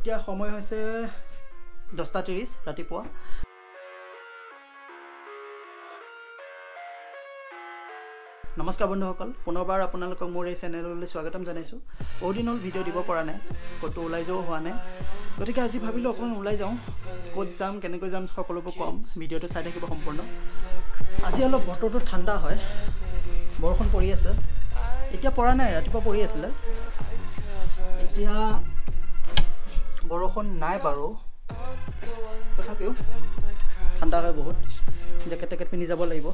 এতিয়া সময় হৈছে 10:30 ৰাতিপুৱা। নমস্কাৰ বন্ধুসকল, পুনৰবাৰ আপোনালোকক মোৰ এই চেনেললৈ স্বাগতম জনাইছোঁ। বহুদিন হ'ল ভিডিঅ' দিব পৰা নাই, ক'তো ওলাই যোৱাও হোৱা নাই, গতিকে আজি ভাবিলোঁ অকণমান ওলাই যাওঁ। ক'ত যাম, কেনেকৈ যাম সকলোবোৰ ক'ম, ভিডিঅ'টো চাই থাকিব সম্পূৰ্ণ। আজি অলপ বতৰটো ঠাণ্ডা হয়, বৰষুণ পৰি আছে, এতিয়া পৰা নাই, ৰাতিপুৱা পৰি আছিলে, এতিয়া বৰষুণ নাই বাৰু, তথাপিও ঠাণ্ডা হয় বহুত, জেকেট টেকেট পিন্ধি যাব লাগিব।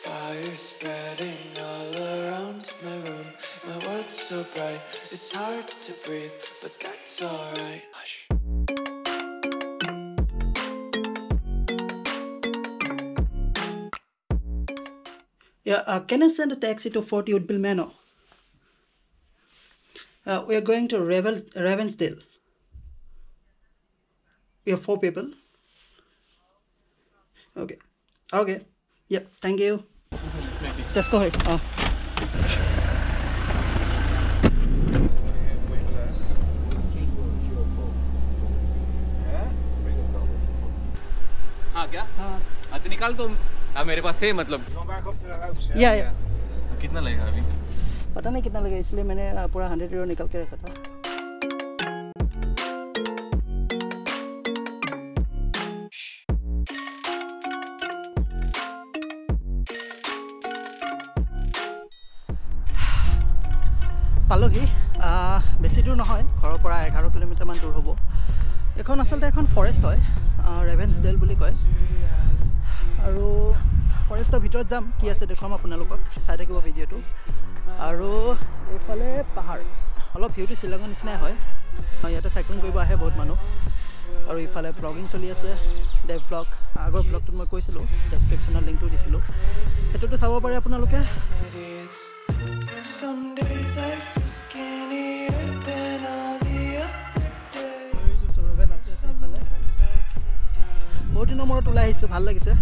Fire spreading all around my room. My world's so bright, it's hard to breathe, but that's alright. Hush. Yeah, can you send a taxi to 40 Woodville Manor? We are going to Ravensdale. We have 4 people. Okay. Okay. Yep. Thank you. Let's go ahead. हाँ क्या? हाँ तो निकाल तो मेरे पास है मतलब। या कितना लगेगा अभी? पता नहीं कितना लगेगा, इसलिए मैंने पूरा 100 यूरो निकाल के रखा था। পালোহি, বেছি দূৰ নহয়, ঘৰৰ পৰা 11 কিলোমিটাৰমান দূৰ হ'ব। এখন আচলতে এখন ফৰেষ্ট হয়, ৰেভেন্সডেল বুলি কয়, আৰু ফৰেষ্টৰ ভিতৰত যাম, কি আছে দেখুৱাম আপোনালোকক, চাই থাকিব ভিডিঅ'টো। আৰু এইফালে পাহাৰ, অলপ ভিউটো শ্বিলঙৰ নিচিনাই হয়, ইয়াতে চাইক্লিং কৰিব আহে বহুত মানুহ। আৰু ইফালে ব্লগিং চলি আছে, দেৱ ব্লগ, আগৰ ব্লগটোত মই কৈছিলোঁ, ডেছক্ৰিপশ্যনত লিংকটো দিছিলোঁ, সেইটোতো চাব পাৰে আপোনালোকে। Some days I feel skinnier than all the other days. বহুত দিনৰ মূৰত ওলাই আহিছোঁ, ভাল লাগিছে।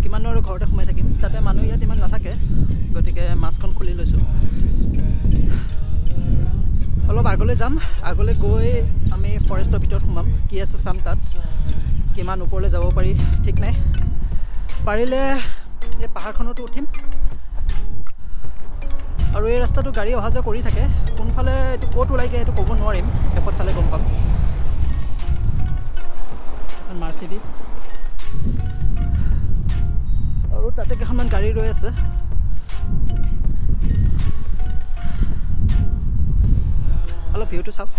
কিমান আৰু ঘৰতে সোমাই থাকিম, তাতে মানুহ ইয়াত ইমান নাথাকে, গতিকে মাছখন খুলি লৈছোঁ। অলপ আগলৈ যাম, আগলৈ গৈ আমি ফৰেষ্টৰ ভিতৰত সোমাম, কি আছে চাম তাত, কিমান ওপৰলৈ যাব পাৰি ঠিক নাই। পাৰিলে এই পাহাৰখনতো উঠিম। আৰু এই ৰাস্তাটো গাড়ী অহা যোৱা কৰি থাকে, কোনফালে এইটো ক'ত ওলাইগে সেইটো ক'ব নোৱাৰিম, এপত চালে গম পাম। মাৰ্চিডিজ, আৰু তাতে কেইখনমান গাড়ী ৰৈ আছে। অলপ ভিউটো চাওক।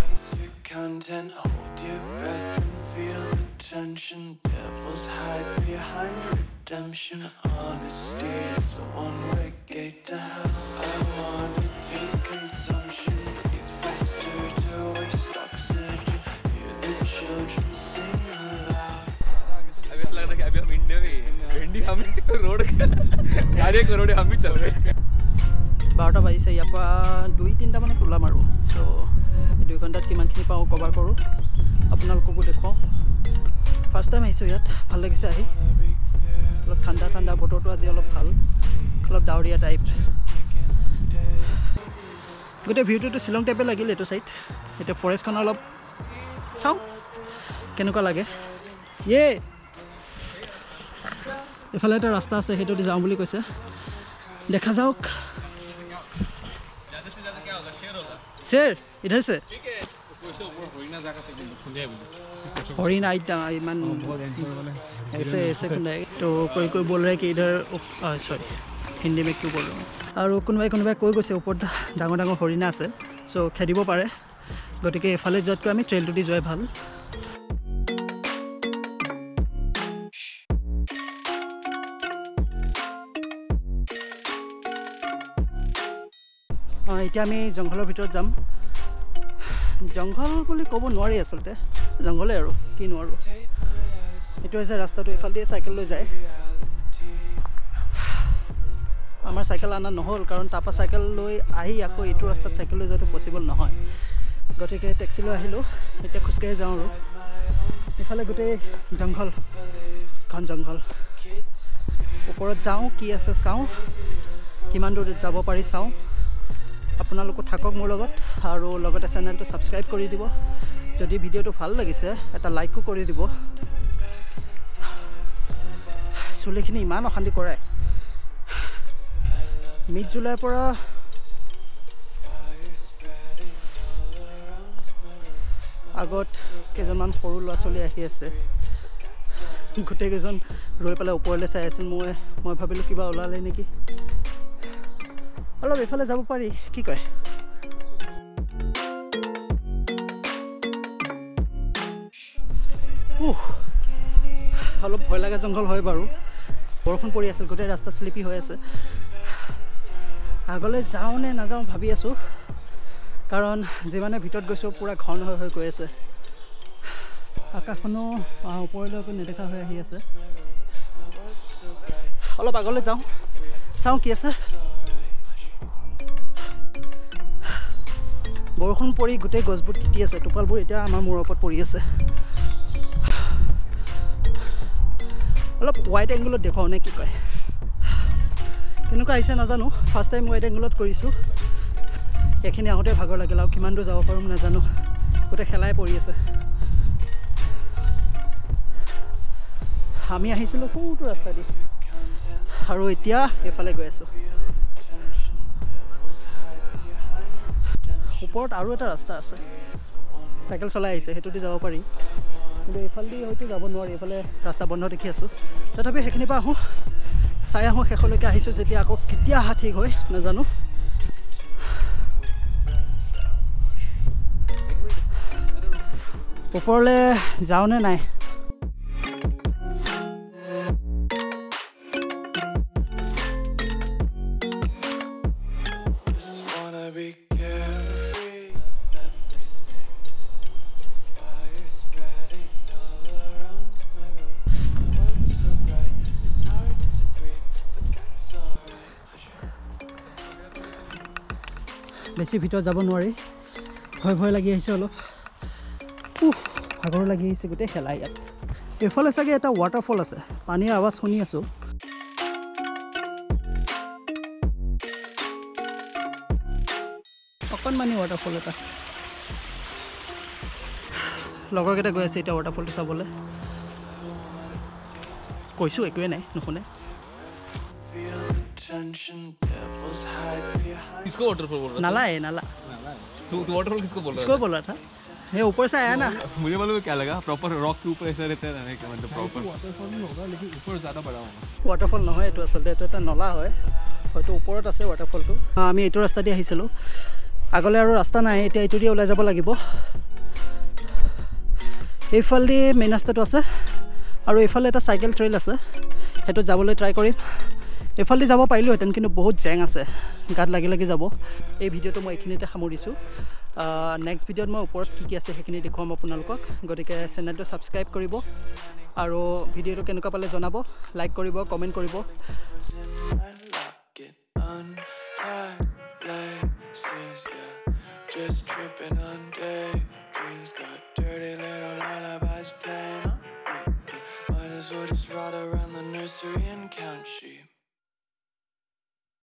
Redemption, honesty is a one-way gate to hell. I want to taste consumption, breathe faster to waste oxygen, hear the children sing aloud. अभी ऐसा लग रहा है कि अभी हम इंडिया में भिंडी हम रोड आधे करोड़ हम भी चल रहे हैं। 12টা বাজিছে, ইয়াৰ পৰা 2-3টা মানত ওলাম আৰু। চ' 2 ঘণ্টাত কিমানখিনি পাওঁ কভাৰ কৰোঁ, আপোনালোককো দেখুৱাওঁ। ফাৰ্ষ্ট টাইম আহিছোঁ ইয়াত, ভাল লাগিছে আহি। অলপ ঠাণ্ডা ঠাণ্ডা বতৰটো আজি অলপ ভাল, অলপ ডাৱৰীয়া টাইপ। গোটেই ভিউটোতো শ্বিলং টাইপে লাগিল এইটো চাইড। এতিয়া ফৰেষ্টখন অলপ চাওঁ কেনেকুৱা লাগে। এফালে এটা ৰাস্তা আছে, সেইটোদি যাওঁ বুলি কৈছে, দেখা যাওক। शेर इधर से हरिण आइटा इमान ऐसे ऐसे तो कोई बोल रहा है कि इधर सॉरी हिंदी में क्यों बोल रहा हूँ। और कोनबाई কৈ গৈছে ওপৰত ডাঙৰ ডাঙৰ হৰিণা আছে, চ' খেদিব পাৰে, গতিকে এফালে যোৱাতকৈ আমি ট্ৰেইলটো দি যোৱাই ভাল। এতিয়া আমি জংঘলৰ ভিতৰত যাম। জংঘল বুলি ক'ব নোৱাৰি, আচলতে জংঘলে আৰু কি নোৱাৰোঁ। এইটো হৈছে ৰাস্তাটো, এইফালে চাইকেল লৈ যায়। আমাৰ চাইকেল অনা নহ'ল, কাৰণ তাৰপৰা চাইকেল লৈ আহি আকৌ এইটো ৰাস্তাত চাইকেল লৈ যোৱাটো পচিবল নহয়, গতিকে টেক্সি লৈ আহিলোঁ। এতিয়া খোজকাঢ়ি যাওঁ আৰু এইফালে গোটেই জংঘল, ঘন জংঘল। ওপৰত যাওঁ, কি আছে চাওঁ, কিমান দূৰত যাব পাৰি চাওঁ। আপোনালোকো থাকক মোৰ লগত আৰু লগতে চেনেলটো ছাবস্ক্ৰাইব কৰি দিব যদি ভিডিঅ'টো ভাল লাগিছে এটা লাইকো কৰি দিব চুলিখিনি ইমান অশান্তি কৰে মিড জুলাইৰ পৰা আগত কেইজনমান সৰু ল'ৰা ছোৱালী আহি আছে গোটেইকেইজন ৰৈ পেলাই ওপৰলৈ চাই আছিল মই ভাবিলোঁ কিবা ওলালে নেকি অলপ এইফালে যাব পাৰি কি কয় অলপ ভয় লগা জংঘল হয় বাৰু বৰষুণ পৰি আছিল গোটেই ৰাস্তা স্লিপি হৈ আছে আগলৈ যাওঁ নে নাযাওঁ ভাবি আছোঁ কাৰণ যিমানে ভিতৰত গৈছোঁ পূৰা ঘন হৈ গৈ আছে আকাশখনো ওপৰলৈকে নেদেখা হৈ আহি আছে অলপ আগলৈ যাওঁ চাওঁ কি আছে বৰষুণ পৰি গোটেই গছবোৰ তিতি আছে টোপালবোৰ এতিয়া আমাৰ মূৰৰ ওপৰত পৰি আছে অলপ ৱাইড এংগলত দেখুৱাওঁ নে কি কয় কেনেকুৱা আহিছে নাজানো ফাৰ্ষ্ট টাইম ৱাইড এংগলত কৰিছোঁ এইখিনি আহোঁতে ভাগৰ লাগিল আৰু কিমান দূৰ যাব পাৰোঁ নাজানো গোটেই খেলাই পৰি আছে আমি আহিছিলোঁ সৰুটো ৰাস্তা দি আৰু এতিয়া এইফালে গৈ আছোঁ ওপৰত আৰু এটা ৰাস্তা আছে চাইকেল চলাই আহিছে সেইটো দি যাব পাৰি কিন্তু এইফালেদি হয়তো যাব নোৱাৰি এইফালে ৰাস্তা বন্ধ দেখি আছোঁ তথাপি সেইখিনিৰ পৰা আহোঁ চাই আহোঁ শেষলৈকে আহিছোঁ যেতিয়া আকৌ কেতিয়া অহা ঠিক হয় নাজানো ওপৰলৈ যাওঁনে নাই বেছি ভিতৰত যাব নোৱাৰি ভয় লাগি আহিছে অলপ ভাগৰ লাগি আহিছে গোটেই খেলা ইয়াত এইফালে চাগে এটা ৱাটাৰফল আছে পানীৰ আৱাজ শুনি আছোঁ অকণমানি ৱাটাৰফল এটা লগৰকেইটা গৈ আছে এতিয়া ৱাটাৰফলটো চাবলৈ কৈছোঁ একোৱে নাই নুশুনে किसको वाटरफॉल बोल रहा नाला है नाला तू वाटरफॉल किसको बोल किसको बोल रहा था ये ऊपर से आया ना मुझे मालूम है क्या लगा प्रॉपर रॉक के ऊपर ऐसा रहता है ना कि मतलब प्रॉपर वाटरफॉल नहीं होगा लेकिन ऊपर ज़्यादा बड़ा होगा वाटरफॉल নহয় এটো আসলে এটো এটা নলা হয় হয়তো ওপৰত আছে वाटरफॉलটো আমি এইটো ৰাস্তা দি আহিছিলোঁ আগলৈ আৰু ৰাস্তা নাই এতিয়া এইটো দি ওলাই যাব লাগিব এইফালে মেইন ৰাস্তাটো আছে আৰু এইফালে এটা সাইকেল ট্ৰেইল আছে হেটো যাবলৈ ট্ৰাই কৰিম এইফালে যাব পাৰিলোহেঁতেন কিন্তু বহুত জেং আছে গাত লাগি যাব এই ভিডিঅ'টো মই এইখিনিতে সামৰিছোঁ নেক্সট ভিডিঅ'ত মই ওপৰত কি আছে সেইখিনি দেখুৱাম আপোনালোকক গতিকে চেনেলটো ছাবস্ক্ৰাইব কৰিব আৰু ভিডিঅ'টো কেনেকুৱা পালে জনাব লাইক কৰিব কমেণ্ট কৰিব Just tripping on day dreams got dirty little lullabies playing on repeat might as well just ride around the nursery and count sheep